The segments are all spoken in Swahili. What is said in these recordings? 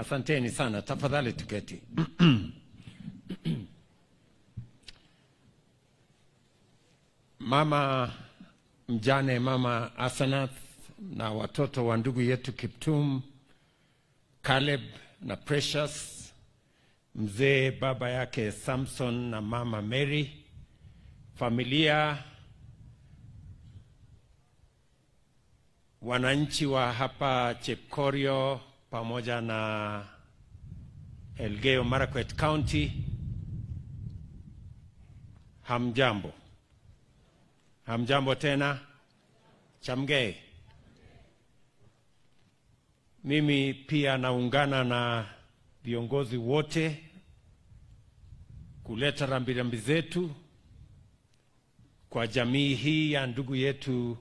Asanteni sana, tafadhali tuketi. Mama mjane, Mama Asanath na watoto wa ndugu yetu Kiptum, Caleb na Precious, mzee baba yake Samson na Mama Mary, familia, wananchi wa hapa Chepkorio pamoja na Elgeyo Marakwet County, hamjambo. Hamjambo tena. Chamgei. Mimi pia naungana na viongozi wote kuleta rambirambi zetu kwa jamii hii ya ndugu yetu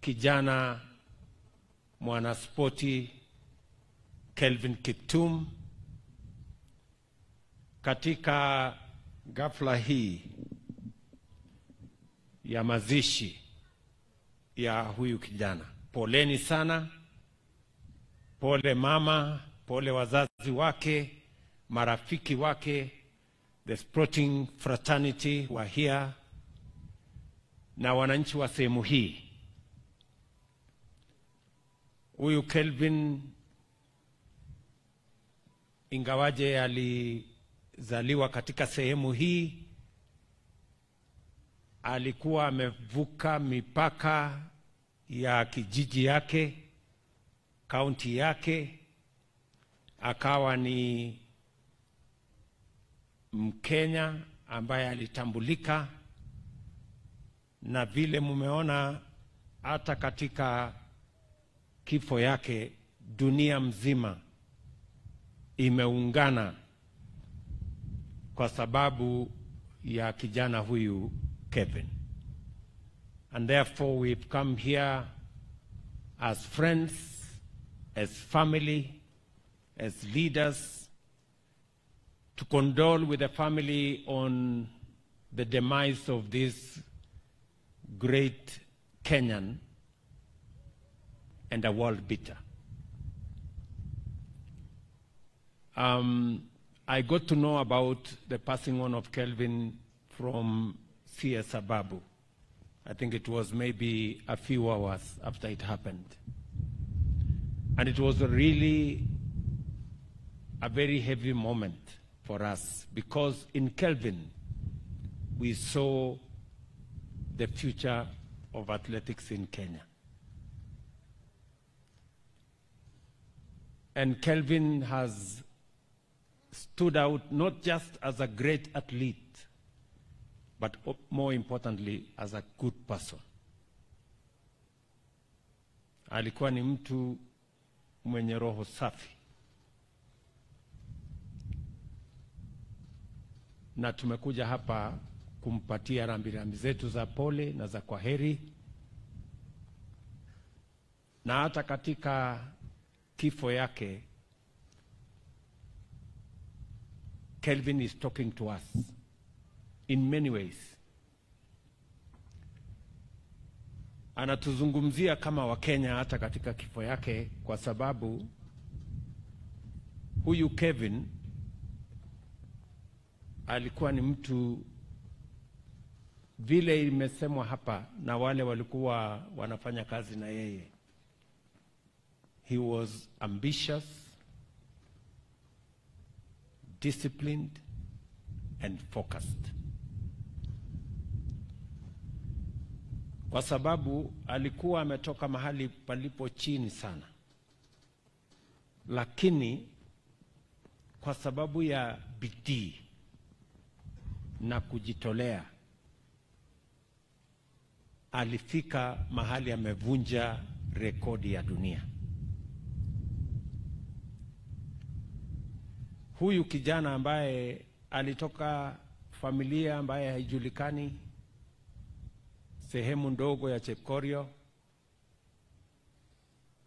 kijana mwanaspoti Kelvin Kiptum katika ghafla hii ya mazishi ya huyu kijana. Poleni sana, pole mama, pole wazazi wake, marafiki wake, the sporting fraternity wa here na wananchi wa sehemu hii. Huyu Kelvin, ingawaje alizaliwa katika sehemu hii, alikuwa amevuka mipaka ya kijiji yake, kaunti yake, akawa ni Mkenya ambaye alitambulika, na vile mumeona hata katika kifo yake dunia mzima imeungana kwa sababu ya kijana huyu Kevin. And therefore we've come here as friends, as family, as leaders, to condole with the family on the demise of this great Kenyan and a world beater. I got to know about the passing on of Kelvin from CS Ababu. I think it was maybe a few hours after it happened. And it was really a very heavy moment for us, because in Kelvin we saw the future of athletics in Kenya. And Kelvin has stood out not just as a great athlete, but more importantly, as a good person. Alikuwa ni mtu mwenye roho safi. Na tumekuja hapa kumpatia rambirambi zetu za pole na za kwaheri. Na hata katika kifo yake, Kelvin is talking to us in many ways. Anatuzungumzia kama Wakenya hata katika kifo yake, kwa sababu huyu Kevin alikuwa ni mtu, vile imesemwa hapa na wale walikuwa wanafanya kazi na yeye, he was ambitious, disciplined and focused. Kwa sababu alikuwa ametoka mahali palipo chini sana, lakini kwa sababu ya bidii na kujitolea alifika mahali amevunja rekodi ya dunia. Huyu kijana ambaye alitoka familia ambaye haijulikani, sehemu ndogo ya Chepkorio,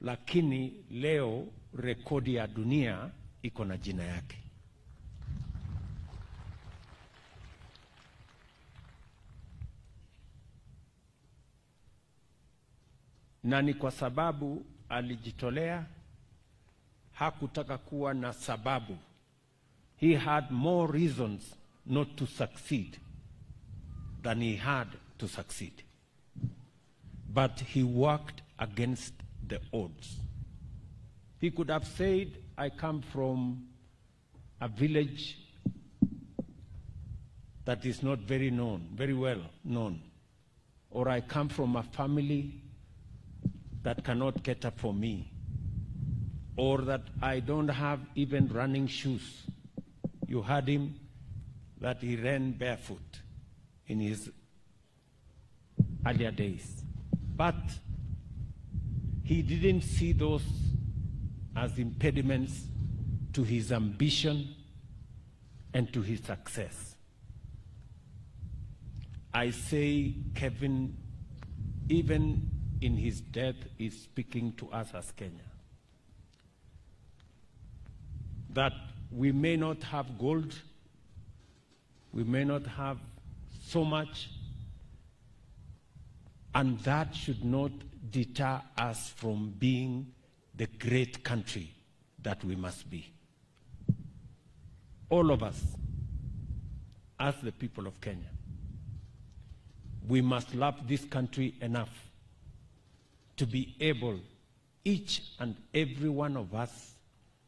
lakini leo rekodi ya dunia iko na jina yake. Na ni kwa sababu alijitolea, hakutaka kuwa na sababu. He had more reasons not to succeed than he had to succeed. But he worked against the odds. He could have said, I come from a village that is not very well known, or I come from a family that cannot cater for me, or that I don't have even running shoes. You heard him that he ran barefoot in his earlier days. But he didn't see those as impediments to his ambition and to his success. I say Kevin, even in his death, is speaking to us as Kenya. That we may not have gold, we may not have so much, and that should not deter us from being the great country that we must be. All of us, as the people of Kenya, we must love this country enough to be able, each and every one of us,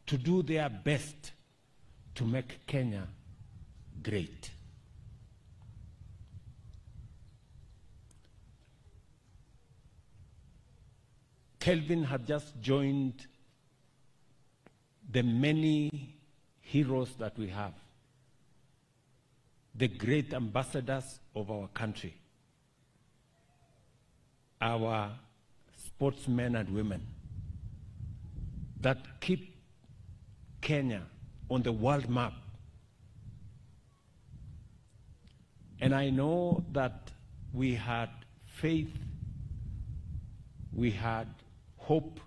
to do their best to make Kenya great. Kelvin had just joined the many heroes that we have, the great ambassadors of our country, our sportsmen and women that keep Kenya on the world map. And I know that we had faith, we had hope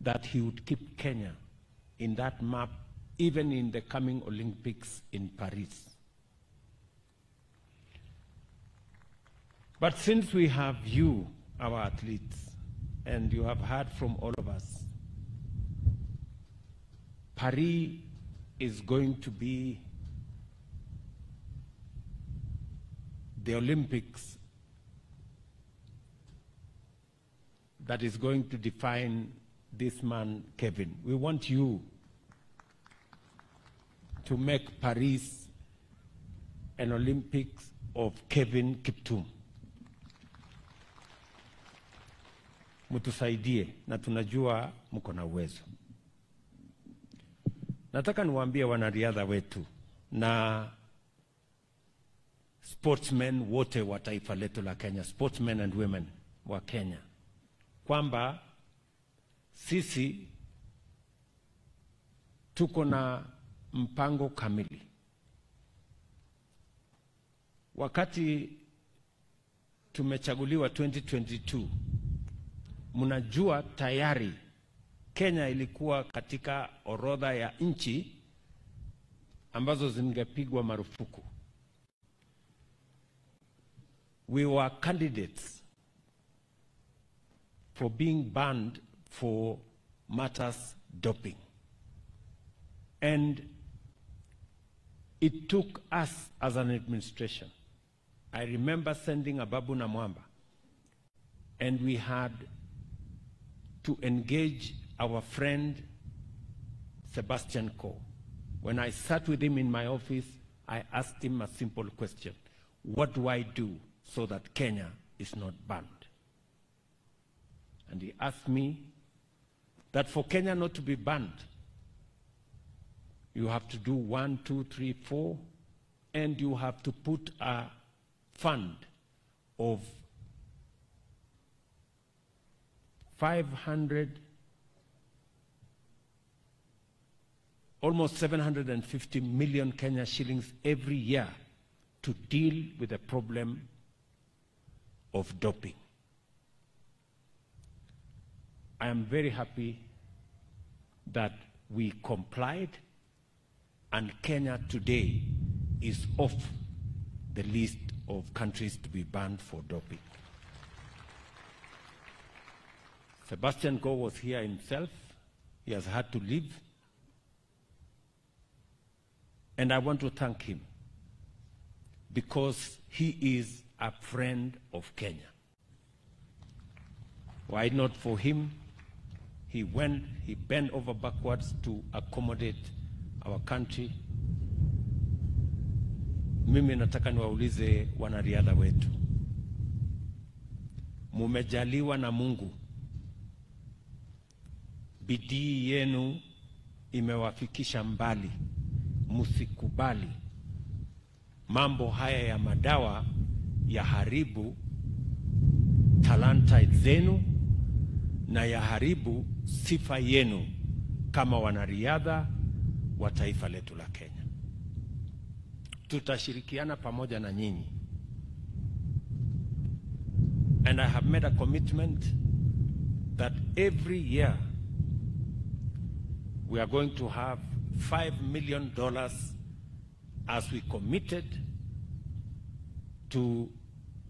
that he would keep Kenya in that map, even in the coming Olympics in Paris. But since we have you, our athletes, and you have heard from all of us, Paris is going to be the Olympics that is going to define this man, Kevin. We want you to make Paris an Olympics of Kevin Kiptum. Mutusaidie na tunajua mko na uwezo. Nataka niwaambie wanariadha wetu na sportsmen wote wa taifa letu la Kenya, sportsmen and women wa Kenya, kwamba sisi tuko na mpango kamili. Wakati tumechaguliwa 2022, mnajua tayari Kenya ilikuwa katika orodha ya nchi ambazo zingepigwa marufuku. We were candidates for being banned for matters doping. And it took us as an administration. I remember sending Ababu na Mwamba, and we had to engage our friend Sebastian Coe. When I sat with him in my office, I asked him a simple question: what do I do so that Kenya is not banned? And he asked me that for Kenya not to be banned, you have to do 1, 2, 3, 4, and you have to put a fund of 500, almost 750 million Kenya shillings every year to deal with the problem of doping. I am very happy that we complied, and Kenya today is off the list of countries to be banned for doping. Sebastian Coe was here himself. He has had to leave. And I want to thank him because he is a friend of Kenya. Why not for him? He bent over backwards to accommodate our country. Mimi nataka niwaulize wanariadha wetu. Mumejaliwa na Mungu. Bidii yenu imewafikisha mbali. Musikubali mambo haya ya madawa ya haribu talanta zenu na ya haribu sifa yenu kama wanariadha wa taifa letu la Kenya. Tutashirikiana pamoja na nyinyi. And I have made a commitment that every year we are going to have $5 million as we committed to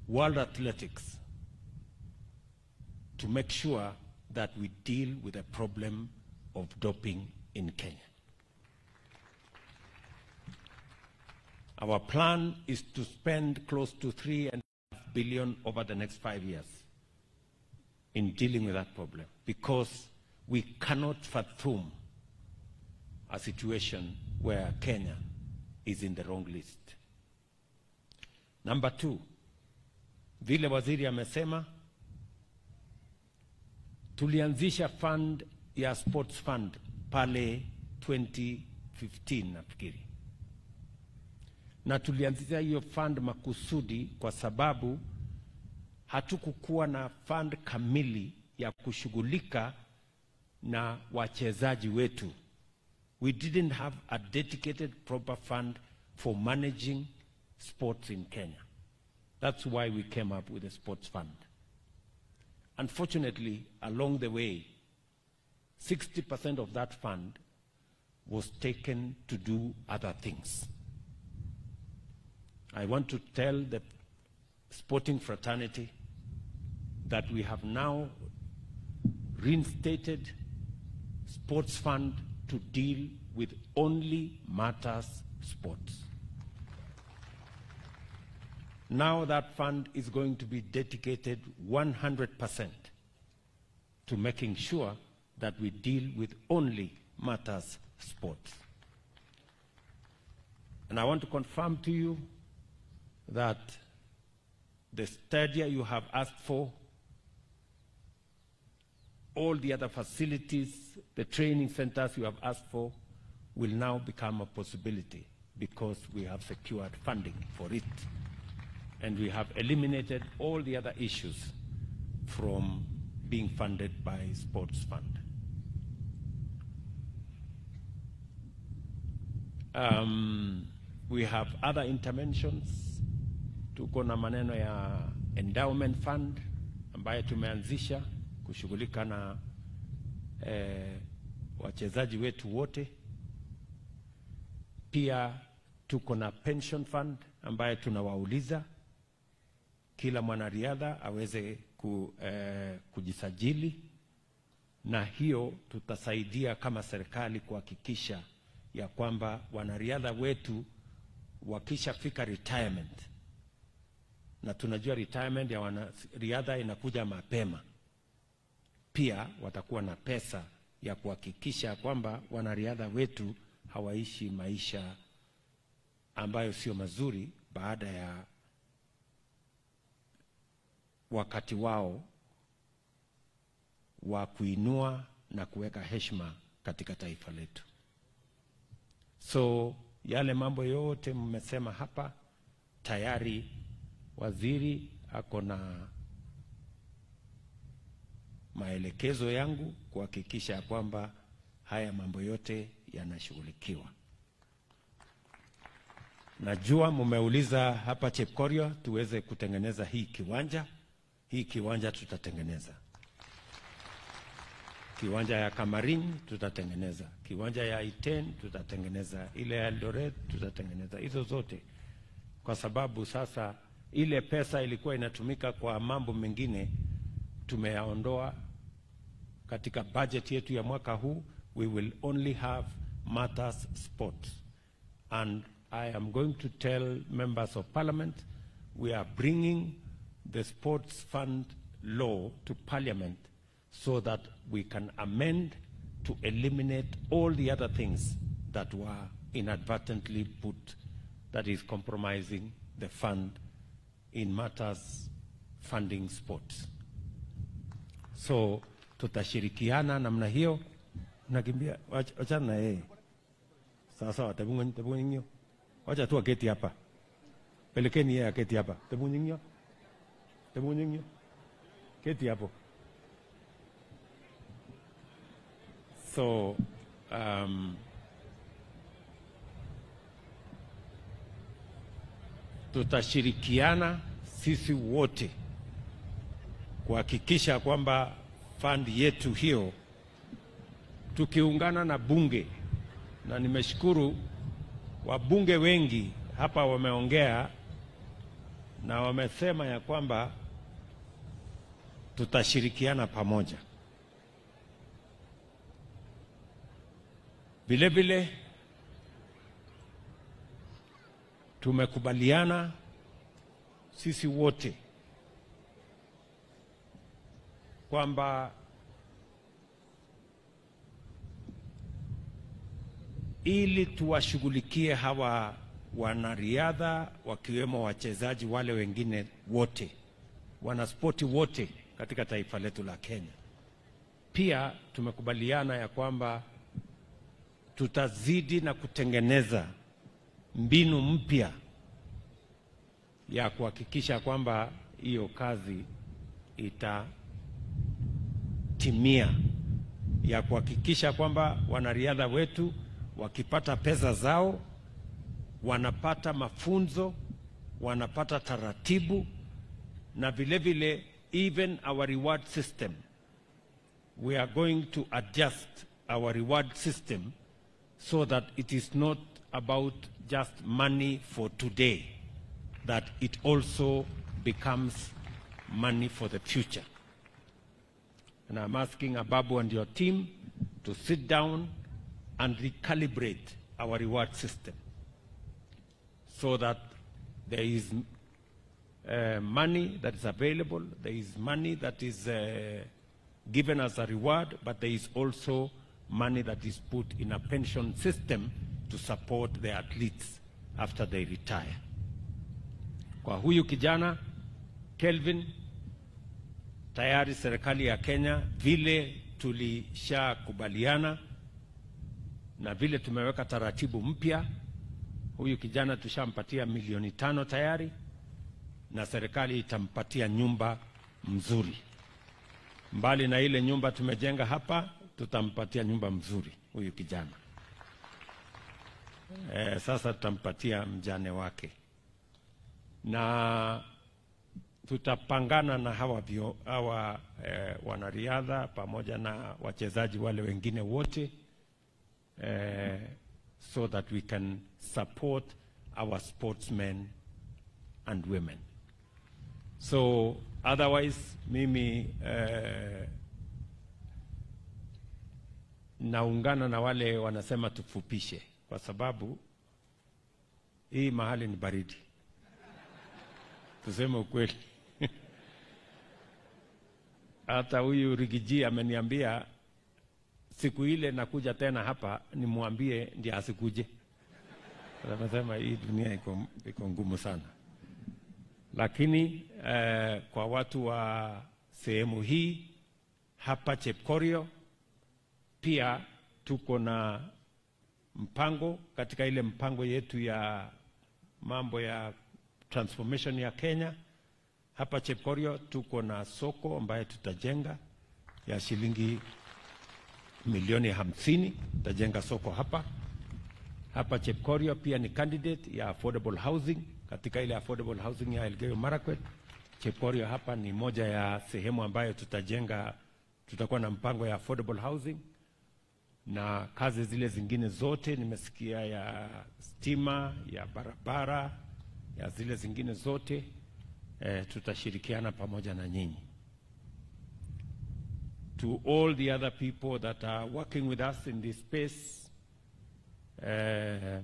World Athletics to make sure that we deal with the problem of doping in Kenya. Our plan is to spend close to $3.5 billion over the next 5 years in dealing with that problem, because we cannot fathom a situation where Kenya is in the wrong list. Number 2, vile waziri amesema, tulianzisha fund ya sports fund pale 2015 nafikiri. Na tulianzisha hiyo fund makusudi kwa sababu hatukukuwa na fund kamili ya kushughulika na wachezaji wetu. We didn't have a dedicated proper fund for managing sports in Kenya. That's why we came up with a sports fund. Unfortunately, along the way, 60% of that fund was taken to do other things. I want to tell the sporting fraternity that we have now reinstated sports fund to deal with only matters sports. Now that fund is going to be dedicated 100% to making sure that we deal with only matters sports. And I want to confirm to you that the stadia you have asked for, all the other facilities, the training centers you have asked for, will now become a possibility because we have secured funding for it. And we have eliminated all the other issues from being funded by Sports Fund. We have other interventions. Tuko na maneno ya endowment fund ambayo tumeanzisha kushughulika na wachezaji wetu wote. Pia tuko na pension fund ambayo tunawauliza kila mwanariadha aweze kujisajili, na hiyo tutasaidia kama serikali kuhakikisha ya kwamba wanariadha wetu wakishafika retirement, na tunajua retirement ya wanariadha inakuja mapema, pia watakuwa na pesa ya kuhakikisha kwamba wanariadha wetu hawaishi maisha ambayo sio mazuri baada ya wakati wao wa kuinua na kuweka heshima katika taifa letu. So yale mambo yote mmesema hapa, tayari waziri ako na maelekezo yangu kuhakikisha kwamba haya mambo yote yanashughulikiwa. Najua mmeuliza hapa Chepkorio tuweze kutengeneza hii kiwanja. Hii kiwanja tutatengeneza. Kiwanja ya Kamarin tutatengeneza. Kiwanja ya Iten tutatengeneza. Ile ya Eldoret tutatengeneza. Hizo zote. Kwa sababu sasa ile pesa ilikuwa inatumika kwa mambo mengine tumeyaondoa katika budget yetu ya mwaka huu. we will only have matters sports. And I am going to tell members of parliament, we are bringing the sports fund law to parliament so that we can amend to eliminate all the other things that were inadvertently put, that is compromising the fund in matters funding sports. So tutashirikiana namna hiyo. Nakimbia, wacha na yeye. Sawa, tabunginyo. Wacha tu aketi hapa. Pelekeni yeye aketi hapa. Tabunginyo. Keti hapo. So, tutashirikiana sisi wote kuhakikisha kwamba fund yetu hiyo, tukiungana na bunge, na nimeshukuru wabunge wengi hapa wameongea na wamesema ya kwamba tutashirikiana pamoja. Vile vile tumekubaliana sisi wote kwamba ili tuwashughulikie hawa wanariadha, wakiwemo wachezaji wale wengine wote, wanaspoti wote katika taifa letu la Kenya. Pia tumekubaliana ya kwamba tutazidi na kutengeneza mbinu mpya ya kuhakikisha kwamba hiyo kazi itatimia, ya kuhakikisha kwamba wanariadha wetu wakipata pesa zao, wanapata mafunzo, wanapata taratibu, na vile vile even our reward system, we are going to adjust our reward system so that it is not about just money for today, that it also becomes money for the future. And I'm asking Ababu and your team to sit down and recalibrate our reward system so that there is money that is available, there is money that is given as a reward, but there is also money that is put in a pension system to support the athletes after they retire. Kwa huyu kijana Kelvin, tayari serikali ya Kenya vile tulishakubaliana na vile tumeweka taratibu mpya, huyu kijana tushampatia milioni 5 tayari, na serikali itampatia nyumba mzuri. Mbali na ile nyumba tumejenga hapa, tutampatia nyumba mzuri huyu kijana. Sasa tutampatia mjane wake. Na tutapangana na hawa wanariadha pamoja na wachezaji wale wengine wote, so that we can support our sportsmen and women. So otherwise mimi naungana na wale wanasema tufupishe, kwa sababu hii mahali ni baridi. Tuseme ukweli. Hata huyu Rigiji ameniambia siku ile nakuja tena hapa nimwambie ndiye asikuje. Anasema hii dunia iko ngumu sana. Lakini kwa watu wa sehemu hii hapa Chepkorio pia tuko na mpango katika ile mpango yetu ya mambo ya transformation ya Kenya. Hapa Chepkorio tuko na soko ambaye tutajenga ya shilingi milioni 50, tutajenga soko hapa. Hapa Chepkorio pia ni candidate ya affordable housing, katika ile affordable housing ya Elgeyo Marakwet. Chepkorio hapa ni moja ya sehemu ambayo tutajenga, tutakuwa na mpango ya affordable housing. Na kazi zile zingine zote nimesikia, ya stima, ya barabara, ya zile zingine zote tutashirikiana pamoja na nyinyi. to all the other people that are working with us in this space, that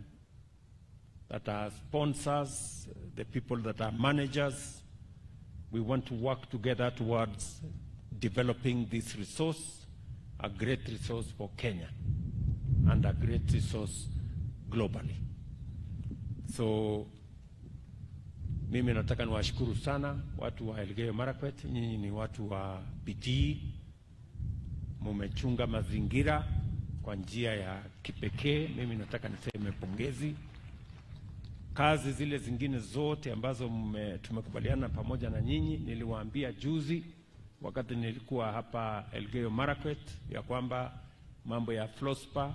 are sponsors, the people that are managers. We want to work together towards developing this resource, a great resource for Kenya and a great resource globally. So mimi nataka niwashukuru sana watu wa Elgeyo Marakwet. Nyinyi ni watu wa bidii, mumechunga mazingira kwa njia ya kipekee. Mimi nataka niseme pongezi. Kazi zile zingine zote ambazo tumekubaliana pamoja na nyinyi, niliwaambia juzi wakati nilikuwa hapa Elgeyo Marakwet ya kwamba mambo ya Flospa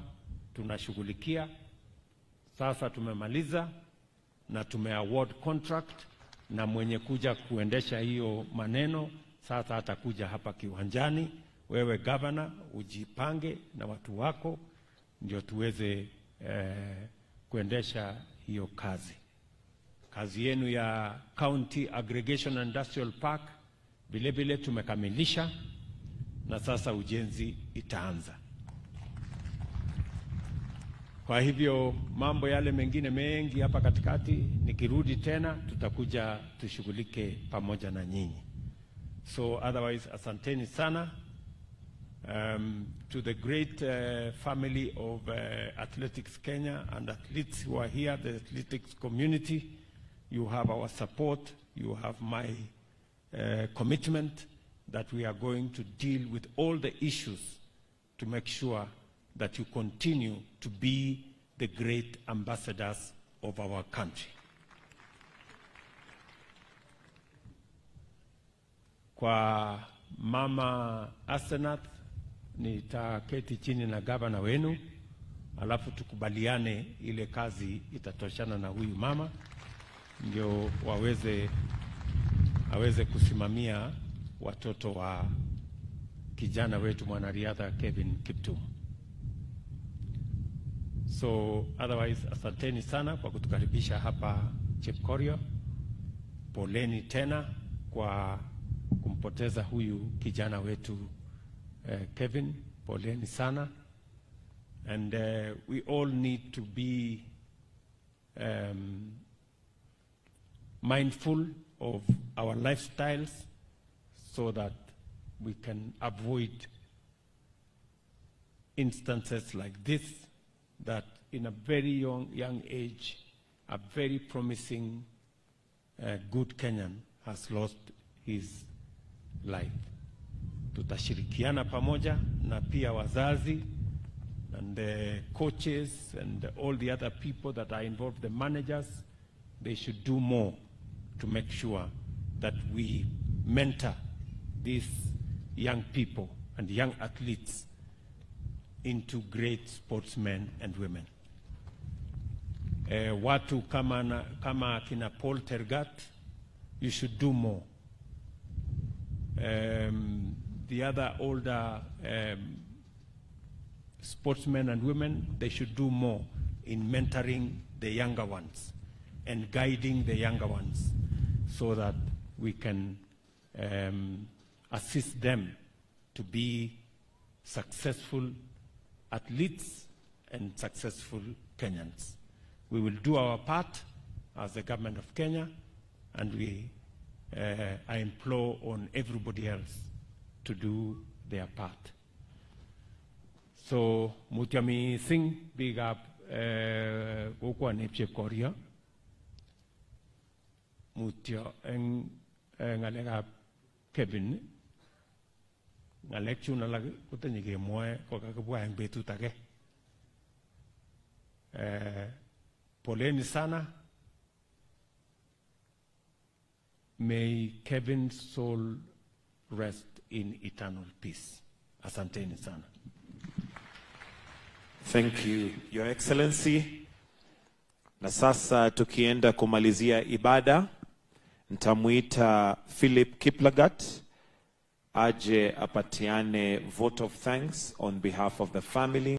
tunashughulikia. Sasa tumemaliza na tumeaward contract, na mwenye kuja kuendesha hiyo maneno sasa atakuja hapa kiwanjani. Wewe governor ujipange na watu wako ndio tuweze kuendesha hiyo kazi. Kazi yenu ya County Aggregation Industrial Park vile vile tumekamilisha, na sasa ujenzi itaanza. Kwa hivyo mambo yale mengine mengi hapa katikati nikirudi tena tutakuja tushughulike pamoja na nyinyi. So otherwise asanteni sana. To the great family of Athletics Kenya and athletes who are here, the athletics community, you have our support, you have my commitment that we are going to deal with all the issues to make sure that you continue to be the great ambassadors of our country. Kwa Mama Asenath, nitaketi chini na gavana wenu, alafu tukubaliane ile kazi itatoshana na huyu mama, ndio aweze kusimamia watoto wa kijana wetu mwanariadha Kevin Kiptum. So otherwise asanteni sana kwa kutukaribisha hapa Chepkorio. Poleni tena kwa kumpoteza huyu kijana wetu Kevin. Poleni sana. And we all need to be mindful of our lifestyles so that we can avoid instances like this, that in a very young age, a very promising, good Kenyan has lost his life. Tutashirikiana pamoja na pia wazazi and the coaches and all the other people that are involved, the managers, they should do more to make sure that we mentor these young people and young athletes into great sportsmen and women. Watu kama kina Paul Tergat, you should do more. The other older sportsmen and women, they should do more in mentoring the younger ones and guiding the younger ones so that we can assist them to be successful athletes and successful Kenyans. We will do our part as the government of Kenya, and I implore on everybody else to do their part. So, Mutiami Singh, big up Gokwa Nepche Korea. Mutia ngalega Kevin. Ngalek chuna lagi kutani Gideon Moi ko kakabua ang betu take. Poleni sana. May Kevin's soul rest in eternal peace. Asanteni sana. Thank you, Your Excellency. Na sasa tukienda kumalizia ibada, nitamuita Philip Kiplagat aje apatiane vote of thanks on behalf of the family.